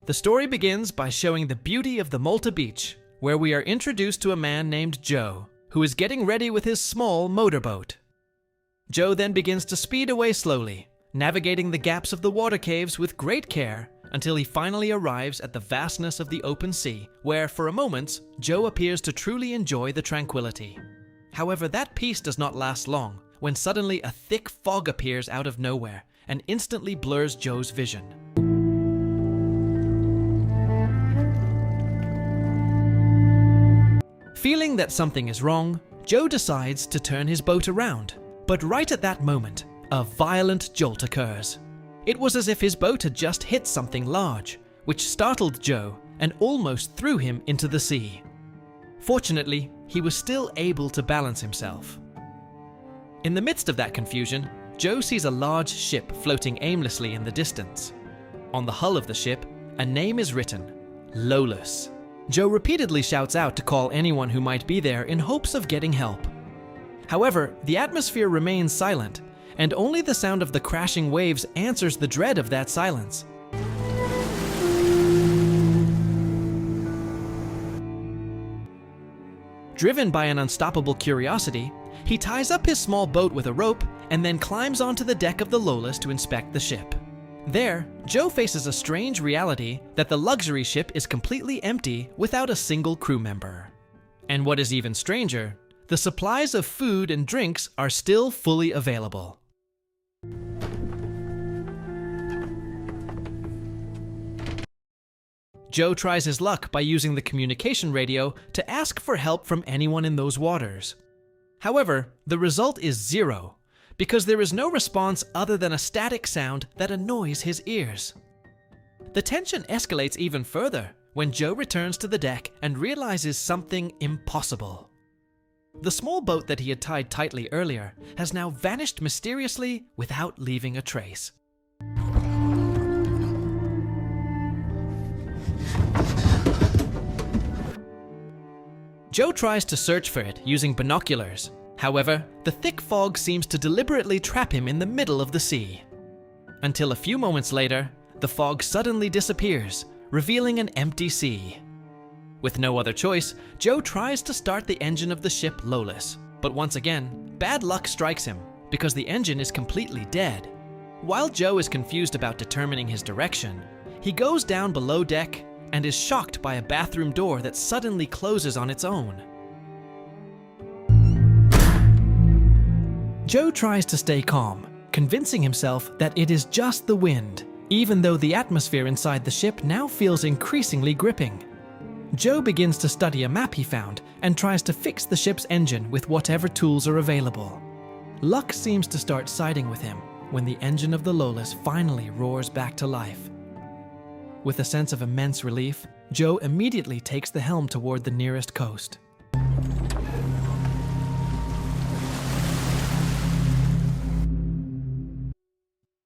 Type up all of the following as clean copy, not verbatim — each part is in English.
The story begins by showing the beauty of the Malta beach, where we are introduced to a man named Joe, who is getting ready with his small motorboat. Joe then begins to speed away slowly, navigating the gaps of the water caves with great care until he finally arrives at the vastness of the open sea, where, for a moment, Joe appears to truly enjoy the tranquility. However, that peace does not last long, when suddenly a thick fog appears out of nowhere and instantly blurs Joe's vision. Feeling that something is wrong, Joe decides to turn his boat around. But right at that moment, a violent jolt occurs. It was as if his boat had just hit something large, which startled Joe and almost threw him into the sea. Fortunately, he was still able to balance himself. In the midst of that confusion, Joe sees a large ship floating aimlessly in the distance. On the hull of the ship, a name is written, Lolus. Joe repeatedly shouts out to call anyone who might be there in hopes of getting help. However, the atmosphere remains silent, and only the sound of the crashing waves answers the dread of that silence. Driven by an unstoppable curiosity, he ties up his small boat with a rope and then climbs onto the deck of the Lolus to inspect the ship. There, Joe faces a strange reality that the luxury ship is completely empty without a single crew member. And what is even stranger, the supplies of food and drinks are still fully available. Joe tries his luck by using the communication radio to ask for help from anyone in those waters. However, the result is zero, because there is no response other than a static sound that annoys his ears. The tension escalates even further when Joe returns to the deck and realizes something impossible. The small boat that he had tied tightly earlier has now vanished mysteriously without leaving a trace. Joe tries to search for it using binoculars. However, the thick fog seems to deliberately trap him in the middle of the sea. Until a few moments later, the fog suddenly disappears, revealing an empty sea. With no other choice, Joe tries to start the engine of the ship Lolus, but once again, bad luck strikes him because the engine is completely dead. While Joe is confused about determining his direction, he goes down below deck and is shocked by a bathroom door that suddenly closes on its own. Joe tries to stay calm, convincing himself that it is just the wind, even though the atmosphere inside the ship now feels increasingly gripping. Joe begins to study a map he found and tries to fix the ship's engine with whatever tools are available. Luck seems to start siding with him when the engine of the Lolus finally roars back to life. With a sense of immense relief, Joe immediately takes the helm toward the nearest coast.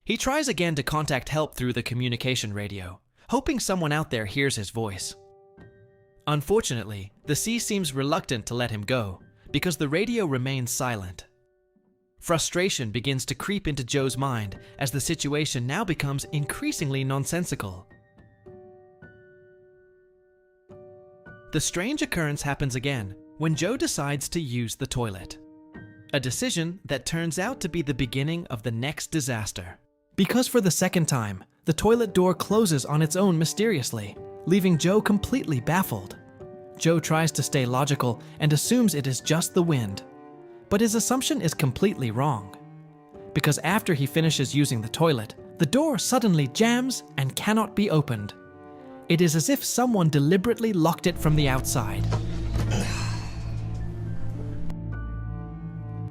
He tries again to contact help through the communication radio, hoping someone out there hears his voice. Unfortunately, the sea seems reluctant to let him go, because the radio remains silent. Frustration begins to creep into Joe's mind as the situation now becomes increasingly nonsensical. The strange occurrence happens again when Joe decides to use the toilet. A decision that turns out to be the beginning of the next disaster. Because for the second time, the toilet door closes on its own mysteriously, leaving Joe completely baffled. Joe tries to stay logical and assumes it is just the wind. But his assumption is completely wrong. Because after he finishes using the toilet, the door suddenly jams and cannot be opened. It is as if someone deliberately locked it from the outside.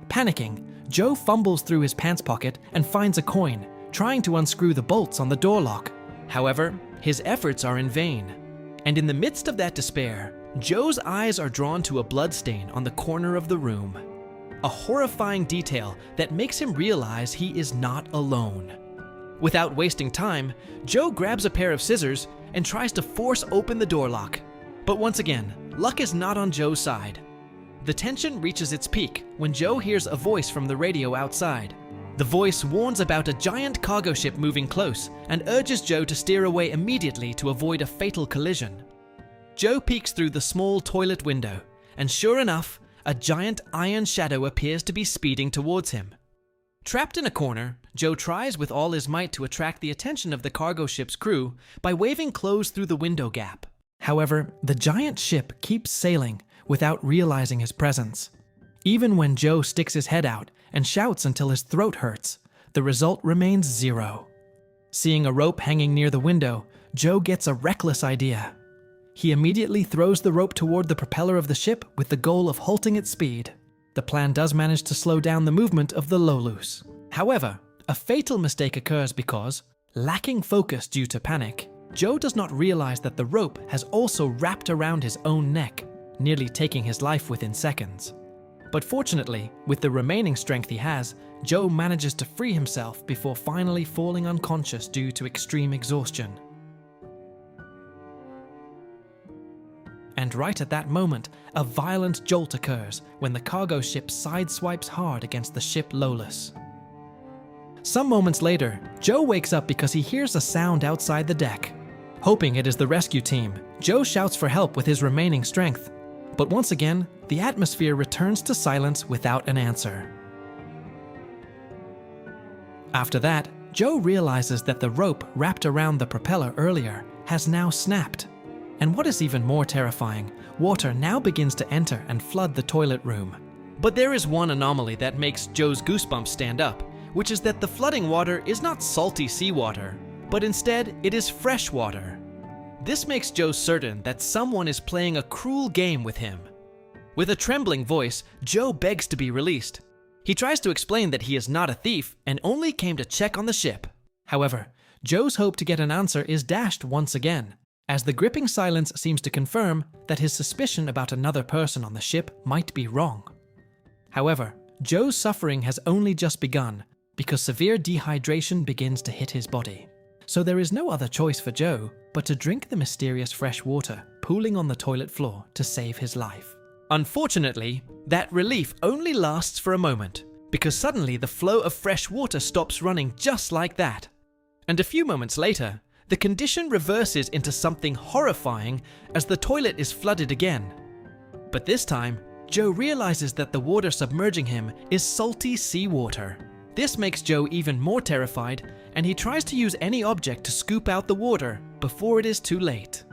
Panicking, Joe fumbles through his pants pocket and finds a coin, trying to unscrew the bolts on the door lock. However, his efforts are in vain. And in the midst of that despair, Joe's eyes are drawn to a bloodstain on the corner of the room. A horrifying detail that makes him realize he is not alone. Without wasting time, Joe grabs a pair of scissors and tries to force open the door lock. But once again, luck is not on Joe's side. The tension reaches its peak when Joe hears a voice from the radio outside. The voice warns about a giant cargo ship moving close and urges Joe to steer away immediately to avoid a fatal collision. Joe peeks through the small toilet window, and sure enough, a giant iron shadow appears to be speeding towards him. Trapped in a corner, Joe tries with all his might to attract the attention of the cargo ship's crew by waving clothes through the window gap. However, the giant ship keeps sailing without realizing his presence. Even when Joe sticks his head out and shouts until his throat hurts, the result remains 0. Seeing a rope hanging near the window, Joe gets a reckless idea. He immediately throws the rope toward the propeller of the ship with the goal of halting its speed. The plan does manage to slow down the movement of the Lolus. However, a fatal mistake occurs because, lacking focus due to panic, Joe does not realize that the rope has also wrapped around his own neck, nearly taking his life within seconds. But fortunately, with the remaining strength he has, Joe manages to free himself before finally falling unconscious due to extreme exhaustion. And right at that moment, a violent jolt occurs when the cargo ship sideswipes hard against the ship Lolus. Some moments later, Joe wakes up because he hears a sound outside the deck. Hoping it is the rescue team, Joe shouts for help with his remaining strength. But once again, the atmosphere returns to silence without an answer. After that, Joe realizes that the rope wrapped around the propeller earlier has now snapped. And what is even more terrifying, water now begins to enter and flood the toilet room. But there is one anomaly that makes Joe's goosebumps stand up, which is that the flooding water is not salty seawater, but instead it is fresh water. This makes Joe certain that someone is playing a cruel game with him. With a trembling voice, Joe begs to be released. He tries to explain that he is not a thief and only came to check on the ship. However, Joe's hope to get an answer is dashed once again, as the gripping silence seems to confirm that his suspicion about another person on the ship might be wrong. However, Joe's suffering has only just begun because severe dehydration begins to hit his body. So there is no other choice for Joe but to drink the mysterious fresh water pooling on the toilet floor to save his life. Unfortunately, that relief only lasts for a moment, because suddenly the flow of fresh water stops running just like that. And a few moments later, the condition reverses into something horrifying as the toilet is flooded again. But this time, Joe realizes that the water submerging him is salty seawater. This makes Joe even more terrified, and he tries to use any object to scoop out the water before it is too late.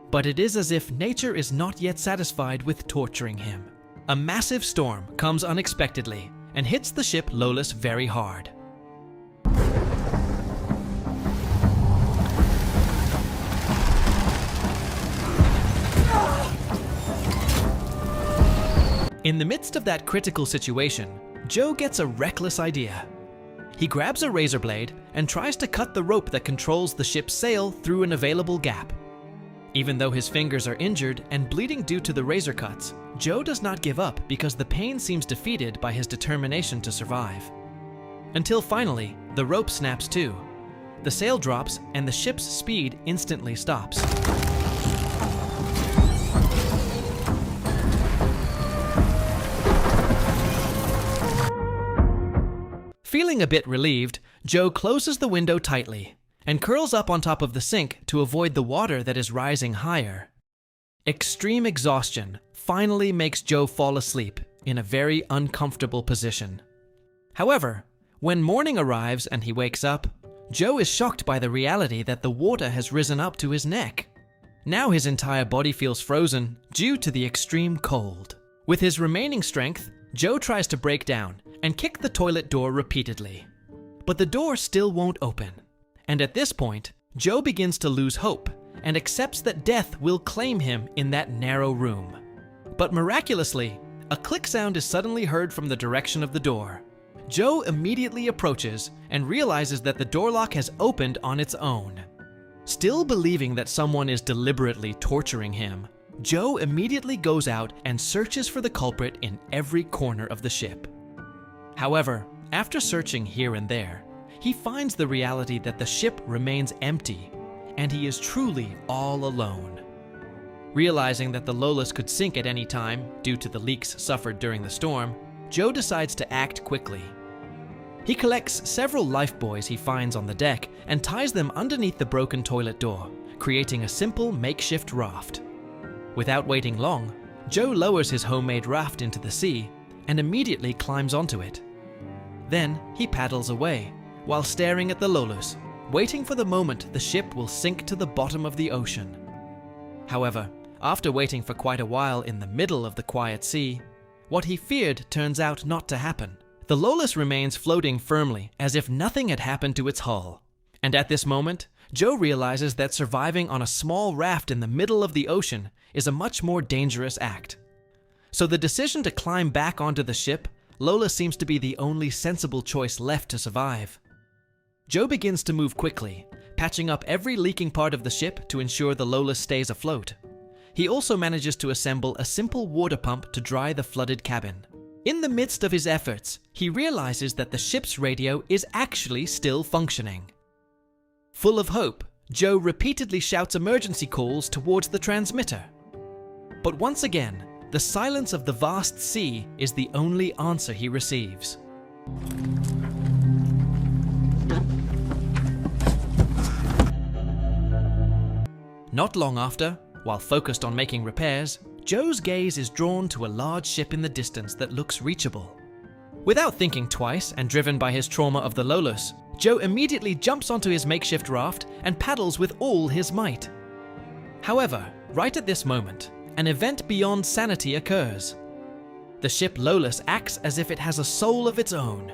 But it is as if nature is not yet satisfied with torturing him. A massive storm comes unexpectedly and hits the ship Lolus very hard. In the midst of that critical situation, Joe gets a reckless idea. He grabs a razor blade and tries to cut the rope that controls the ship's sail through an available gap. Even though his fingers are injured and bleeding due to the razor cuts, Joe does not give up because the pain seems defeated by his determination to survive. Until finally, the rope snaps too. The sail drops and the ship's speed instantly stops. Feeling a bit relieved, Joe closes the window tightly and curls up on top of the sink to avoid the water that is rising higher. Extreme exhaustion finally makes Joe fall asleep in a very uncomfortable position. However, when morning arrives and he wakes up, Joe is shocked by the reality that the water has risen up to his neck. Now his entire body feels frozen due to the extreme cold. With his remaining strength, Joe tries to break down and kick the toilet door repeatedly. But the door still won't open. And at this point, Joe begins to lose hope and accepts that death will claim him in that narrow room. But miraculously, a click sound is suddenly heard from the direction of the door. Joe immediately approaches and realizes that the door lock has opened on its own. Still believing that someone is deliberately torturing him, Joe immediately goes out and searches for the culprit in every corner of the ship. However, after searching here and there, he finds the reality that the ship remains empty, and he is truly all alone. Realizing that the Lolus could sink at any time due to the leaks suffered during the storm, Joe decides to act quickly. He collects several lifebuoys he finds on the deck and ties them underneath the broken toilet door, creating a simple makeshift raft. Without waiting long, Joe lowers his homemade raft into the sea and immediately climbs onto it. Then he paddles away, while staring at the Lolus, waiting for the moment the ship will sink to the bottom of the ocean. However, after waiting for quite a while in the middle of the quiet sea, what he feared turns out not to happen. The Lolus remains floating firmly as if nothing had happened to its hull. And at this moment, Joe realizes that surviving on a small raft in the middle of the ocean is a much more dangerous act. So the decision to climb back onto the ship, Lolus seems to be the only sensible choice left to survive. Joe begins to move quickly, patching up every leaking part of the ship to ensure the Lolus stays afloat. He also manages to assemble a simple water pump to dry the flooded cabin. In the midst of his efforts, he realizes that the ship's radio is actually still functioning. Full of hope, Joe repeatedly shouts emergency calls towards the transmitter. But once again, the silence of the vast sea is the only answer he receives. Not long after, while focused on making repairs, Joe's gaze is drawn to a large ship in the distance that looks reachable. Without thinking twice and driven by his trauma of the Lolus, Joe immediately jumps onto his makeshift raft and paddles with all his might. However, right at this moment, an event beyond sanity occurs. The ship Lolus acts as if it has a soul of its own.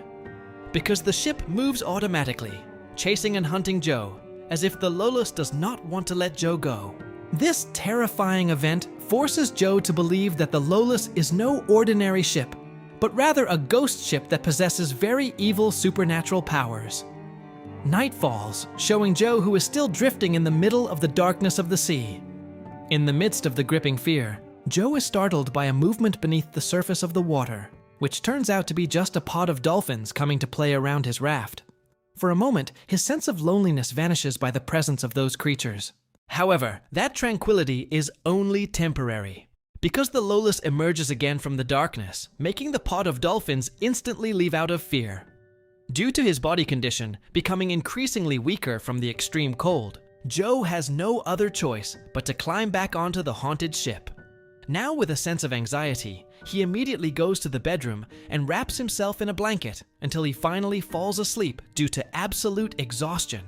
Because the ship moves automatically, chasing and hunting Joe, as if the Lolus does not want to let Joe go. This terrifying event forces Joe to believe that the Lolus is no ordinary ship, but rather a ghost ship that possesses very evil supernatural powers. Night falls, showing Joe who is still drifting in the middle of the darkness of the sea. In the midst of the gripping fear, Joe is startled by a movement beneath the surface of the water, which turns out to be just a pod of dolphins coming to play around his raft. For a moment, his sense of loneliness vanishes by the presence of those creatures. However, that tranquility is only temporary, because the Lolus emerges again from the darkness, making the pod of dolphins instantly leave out of fear. Due to his body condition becoming increasingly weaker from the extreme cold, Joe has no other choice but to climb back onto the haunted ship. Now with a sense of anxiety, he immediately goes to the bedroom and wraps himself in a blanket until he finally falls asleep due to absolute exhaustion.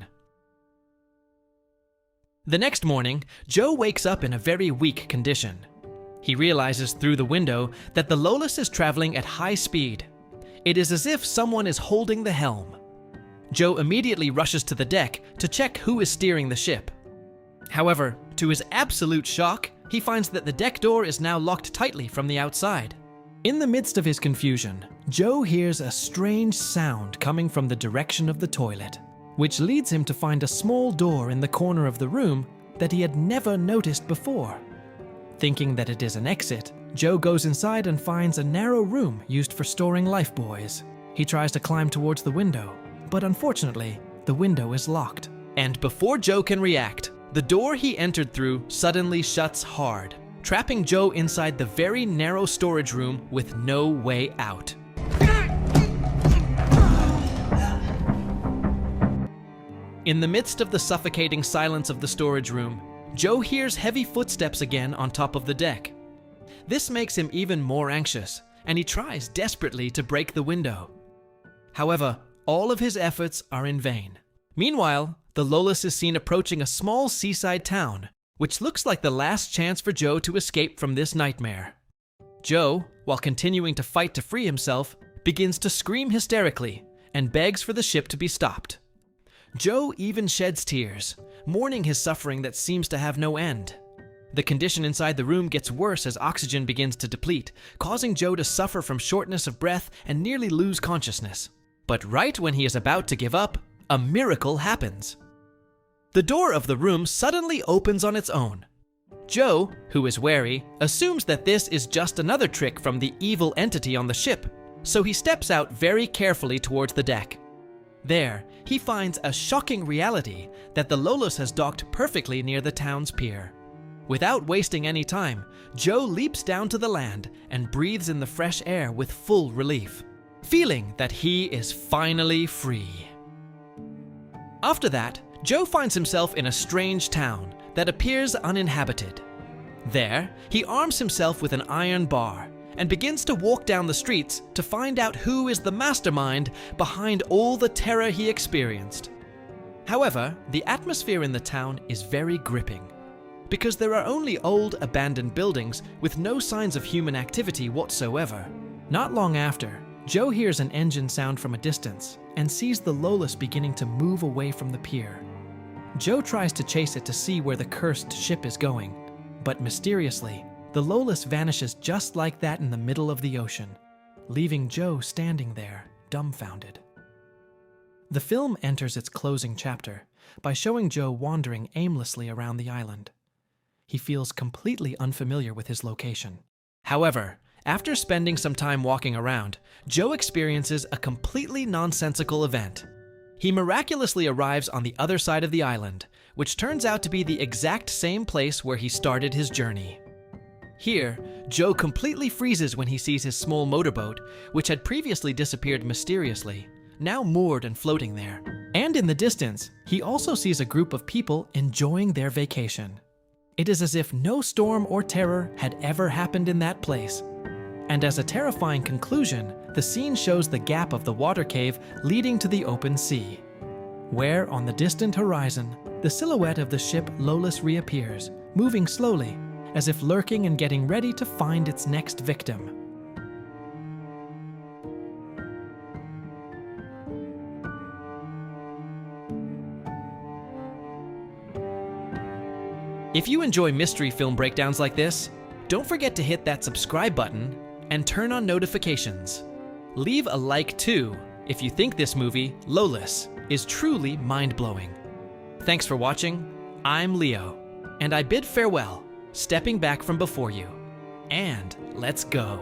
The next morning, Joe wakes up in a very weak condition. He realizes through the window that the Lolus is traveling at high speed. It is as if someone is holding the helm. Joe immediately rushes to the deck to check who is steering the ship. However, to his absolute shock, he finds that the deck door is now locked tightly from the outside. In the midst of his confusion, Joe hears a strange sound coming from the direction of the toilet, which leads him to find a small door in the corner of the room that he had never noticed before. Thinking that it is an exit, Joe goes inside and finds a narrow room used for storing lifebuoys. He tries to climb towards the window, but unfortunately, the window is locked. And before Joe can react, the door he entered through suddenly shuts hard, trapping Joe inside the very narrow storage room with no way out. In the midst of the suffocating silence of the storage room, Joe hears heavy footsteps again on top of the deck. This makes him even more anxious, and he tries desperately to break the window. However, all of his efforts are in vain. Meanwhile, the Lolus is seen approaching a small seaside town, which looks like the last chance for Joe to escape from this nightmare. Joe, while continuing to fight to free himself, begins to scream hysterically and begs for the ship to be stopped. Joe even sheds tears, mourning his suffering that seems to have no end. The condition inside the room gets worse as oxygen begins to deplete, causing Joe to suffer from shortness of breath and nearly lose consciousness. But right when he is about to give up, a miracle happens. The door of the room suddenly opens on its own. Joe, who is wary, assumes that this is just another trick from the evil entity on the ship, so he steps out very carefully towards the deck. There, he finds a shocking reality that the Lolus has docked perfectly near the town's pier. Without wasting any time, Joe leaps down to the land and breathes in the fresh air with full relief. feeling that he is finally free. After that, Joe finds himself in a strange town that appears uninhabited. There, he arms himself with an iron bar and begins to walk down the streets to find out who is the mastermind behind all the terror he experienced. However, the atmosphere in the town is very gripping, because there are only old, abandoned buildings with no signs of human activity whatsoever. Not long after, Joe hears an engine sound from a distance and sees the Lolus beginning to move away from the pier. Joe tries to chase it to see where the cursed ship is going, but mysteriously, the Lolus vanishes just like that in the middle of the ocean, leaving Joe standing there, dumbfounded. The film enters its closing chapter by showing Joe wandering aimlessly around the island. He feels completely unfamiliar with his location. However, after spending some time walking around, Joe experiences a completely nonsensical event. He miraculously arrives on the other side of the island, which turns out to be the exact same place where he started his journey. Here, Joe completely freezes when he sees his small motorboat, which had previously disappeared mysteriously, now moored and floating there. And in the distance, he also sees a group of people enjoying their vacation. It is as if no storm or terror had ever happened in that place. And as a terrifying conclusion, the scene shows the gap of the water cave leading to the open sea, where on the distant horizon, the silhouette of the ship Lolus reappears, moving slowly, as if lurking and getting ready to find its next victim. If you enjoy mystery film breakdowns like this, don't forget to hit that subscribe button and turn on notifications. Leave a like too if you think this movie, Lolus, is truly mind-blowing. Thanks for watching. I'm Leo, and I bid farewell, stepping back from before you. And let's go.